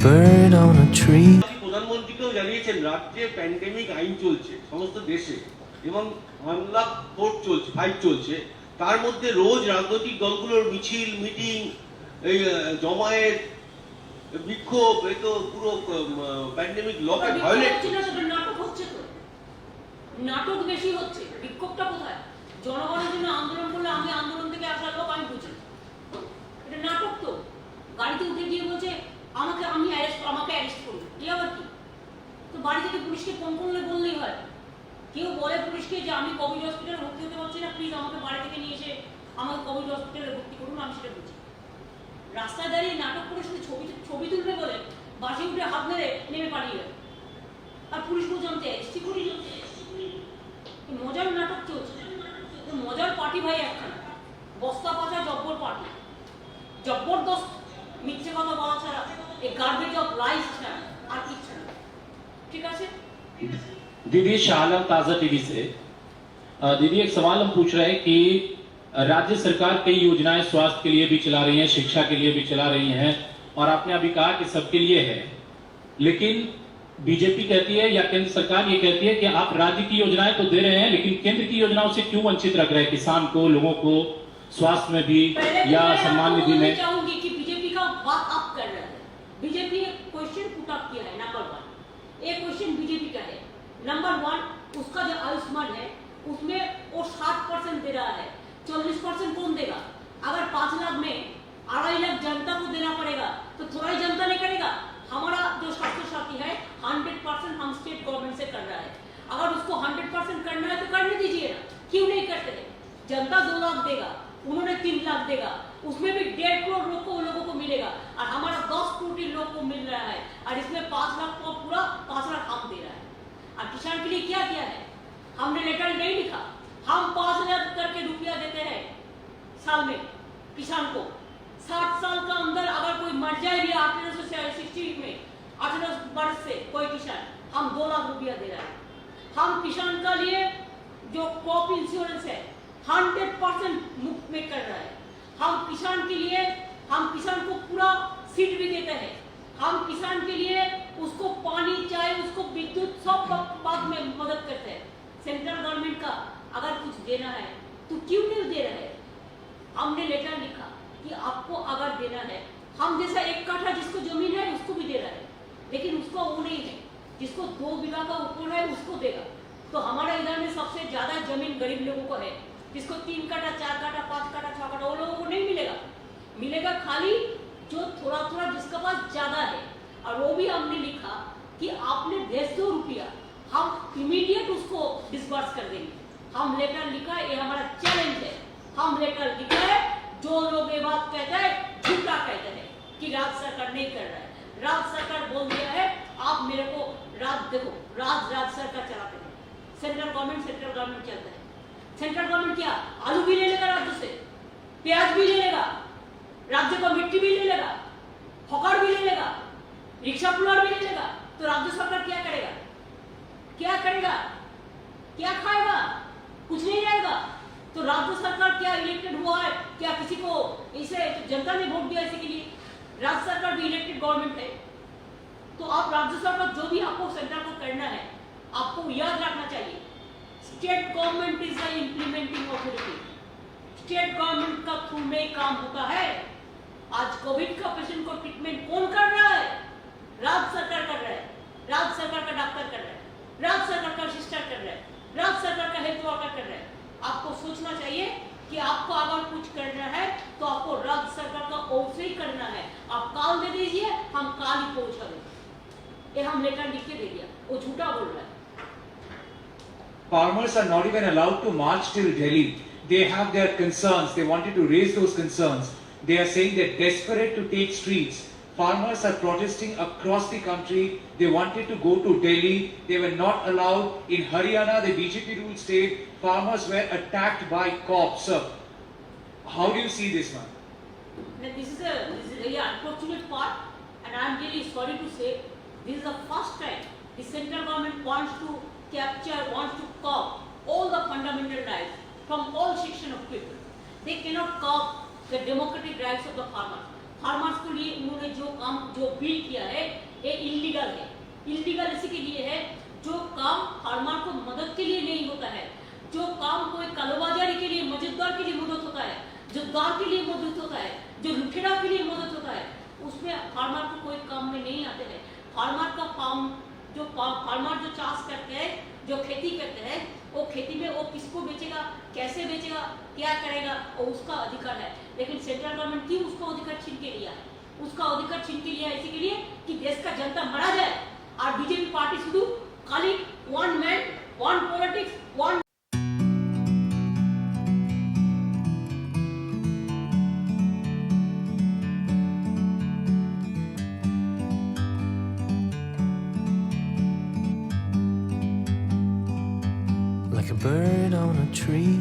bird on a tree. প্রধানমন্ত্রীকেও জানিয়েছেন রাজ্যে pandemic আইন চলছে সমস্ত দেশে এবং মামলা কোর্ট চলছে, ফাইট চলছে। তার মধ্যে রোজ রাজনৈতিক দলগুলোর মিছিল, মিটিং, এই জমায়েত, বিক্ষোভ, এই তো পুরো প্যান্ডেমিক লকে ভায়োলেট করছে। নাটক হচ্ছে, তো নাটক বেশি হচ্ছে। বিক্ষোভটা কোথায়? জনগণের জন্য আন্দোলন করলে আমি আন্দোলন থেকে আসা লোক, আমি বুঝি এটা নাটক। তো গাড়িতে উঠে গিয়ে বলছে আমাকে অ্যারেস্ট করুন, কি আবার কি? তো বাড়ি থেকে পুলিশকে ফোন করলে বললেই হয়। কেউ বলে পুলিশকে যে আমি কোভিড হসপিটালে ভর্তি হতে পারছি না, প্লিজ আমাকে বাড়ি থেকে নিয়ে এসে আমাকে কোভিড হসপিটালে ভর্তি করুন, আমি সেটা বুঝি। রাস্তায় দাঁড়িয়ে নাটক করে শুধু ছবি তুলবে বলে বাসে উঠে হাত মেরে নেমে পালিয়ে যাবে, আর পুলিশ পর্যন্ত এসছি করি মজার নাটক চলছে। মজার পার্টি ভাই একখানা, বস্তা পাচা জব্বর পার্টি, জবরদস্ত মিথ্যে কথা বলা ছাড়া, এই গার্বেজ অফ লাইফ ছাড়া আর কিচ্ছু না। ঠিক আছে दीदी, शाह आलम ताजा टीवी से। दीदी, एक सवाल हम पूछ रहे हैं कि राज्य सरकार कई योजनाएं स्वास्थ्य के लिए भी चला रही है, शिक्षा के लिए भी चला रही हैं, और आपने अभी कहा कि सबके लिए है, लेकिन बीजेपी कहती है या केंद्र सरकार ये कहती है कि आप राज्य की योजनाएं तो दे रहे हैं, लेकिन केंद्र की योजनाओं से क्यों वंचित रख रहे हैं किसान को, लोगों को, स्वास्थ्य में भी या सम्मान निधि में? चाहूंगी कि बीजेपी का बात आप कर रहे हैं। बीजेपी ने क्वेश्चन पुट अप किया है, नंबर 1 एक क्वेश्चन बीजेपी का है। नंबर 1 उसका जो आयुष्मान है उसमें वो 60% दे रहा है, 40% कौन देगा? अगर 5 लाख में 2.5 लाख जनता को देना पड़ेगा तो थोड़ा ही जनता नहीं करेगा। हमारा जो स्वास्थ्य साथी है 100% हम स्टेट गवर्नमेंट से कर रहा है। अगर उसको 100% करना है तो करने दीजिए ना, क्यों नहीं करते? जनता 2 लाख देगा, उन्होंने 3 लाख देगा, उसमें भी 1.5 करोड़ लोगों को मिलेगा, और हमारा 10 कोटी लोग को मिल रहा है, और इसमें 5 लाख को पूरा 5 लाख हम दे रहा है। और किसान के लिए क्या किया है? हमने लेटर नहीं लिखा, हम 5 लाख करके रुपया देते हैं साल में किसान को। 60 साल का अंदर अगर कोई मर जाए भी 1860 में 18 वर्ष से कोई किसान, हम 2 लाख रुपया दे रहा है। हम किसान का लिए जो क्रॉप इंश्योरेंस है 100% मुफ्त में कर रहा है। हम किसान के लिए, हम किसान को पूरा सीट भी देते हैं। हम किसान के लिए उसको पानी, चाय, उसको विद्युत, सब बात में मदद करते हैं। सेंट्रल गवर्नमेंट का अगर कुछ देना है तो क्यों नहीं दे रहे हैं? हमने लेटर लिखा कि आपको अगर देना है, हम जैसा 1 काठा जिसको जमीन है उसको भी दे रहा है, लेकिन उसको वो नहीं है, जिसको 2 बीघा का ऊपर है उसको देगा। तो हमारा इधर में सबसे ज्यादा जमीन गरीब लोगों को है, जिसको 3 काठा, 4 काठा, 5 काठा, 6 काठा, वो लोगों को नहीं मिलेगा। मिलेगा खाली जो थोड़ा थोड़ा जिसका पास ज्यादा है। और वो भी हमने लिखा कि आपने भेज दो रुपया, हम इमीडिएट उसको डिस्बर्स कर देंगे। हम लेटर लिखा है, ये हमारा चैलेंज है। हम लेटर लिखा है, जो लोग ये बात कहते हैं झूठा कहते हैं कि राज्य सरकार नहीं कर रहा है। राज्य सरकार बोल दिया है, आप मेरे को देखो, राज्य सरकार चलाते हैं, सेंट्रल गवर्नमेंट चलता है। सेंट्रल गवर्नमेंट क्या आलू भी ले लेगा राज्य से, प्याज भी ले लेगा, राज्य को मिट्टी भी ले लेगा, हॉकर भी ले लेगा, रिक्शा पुलार भी ले लेगा। तो राज्य सरकार क्या करेगा? क्या करेगा? क्या खाएगा? कुछ नहीं रहेगा। तो राज्य सरकार क्या इलेक्टेड हुआ है? क्या किसी को इसे जनता ने वोट दिया इसी के लिए? राज्य सरकार भी इलेक्टेड गवर्नमेंट है। तो आप राज्य सरकार जो भी आपको सेंटर को करना है, आपको याद रखना चाहिए, state government is the implementing authority. State government का थ्रू में काम होता है। आज कोविड का पेशेंट को ट्रीटमेंट कौन कर रहा है? राज्य सरकार कर रहा है, राज्य सरकार का डॉक्टर कर रहा है, राज्य सरकार का सिस्टर कर रहा है, राज्य सरकार का हेल्थ वर्कर कर रहा है। आपको सोचना चाहिए कि आपको अगर कुछ करना है तो आपको राज्य सरकार का ओर से ही करना है। आप काल दे दीजिए, हम काल ही पहुंचा देंगे। ये हम लेटर लिख के दे दिया, वो झूठा बोल रहा है। Farmers are not even allowed to march till Delhi. They have their concerns. They wanted to raise those concerns. They are saying they're desperate to take streets. Farmers are protesting across the country. They wanted to go to Delhi. They were not allowed. In Haryana, the BJP ruled state, farmers were attacked by cops. Sir, how do you see this, man? This is a very unfortunate part, and I am really sorry to say this is the first time the central government wants to capture, wants to curb all the fundamental rights from all section of people. They cannot curb the democratic rights of the farmers. Farmers के लिए उन्होंने जो bill किया है ये illegal है। Illegal इसी के लिए है जो काम फार्मर को मदद के लिए नहीं होता है, जो काम कोई कालोबाजारी के लिए, मजदूर के लिए मदद होता है, जो दार के लिए मदद होता है, जो लुटेरा के लिए मदद होता है, उसमें फार्मर को कोई काम में नहीं आते हैं। फार्मर का फार्मर जो चाष करते हैं, जो खेती करते हैं, वो खेती में वो किसको बेचेगा, कैसे बेचेगा, क्या करेगा, वो उसका अधिकार है। लेकिन सेंट्रल गवर्नमेंट क्यों उसका अधिकार छीन के लिया है? उसका अधिकार छीन के लिया इसी के लिए कि देश का जनता मरा जाए। और बीजेपी पार्टी शुरू खाली one man one politics one like a bird on a tree.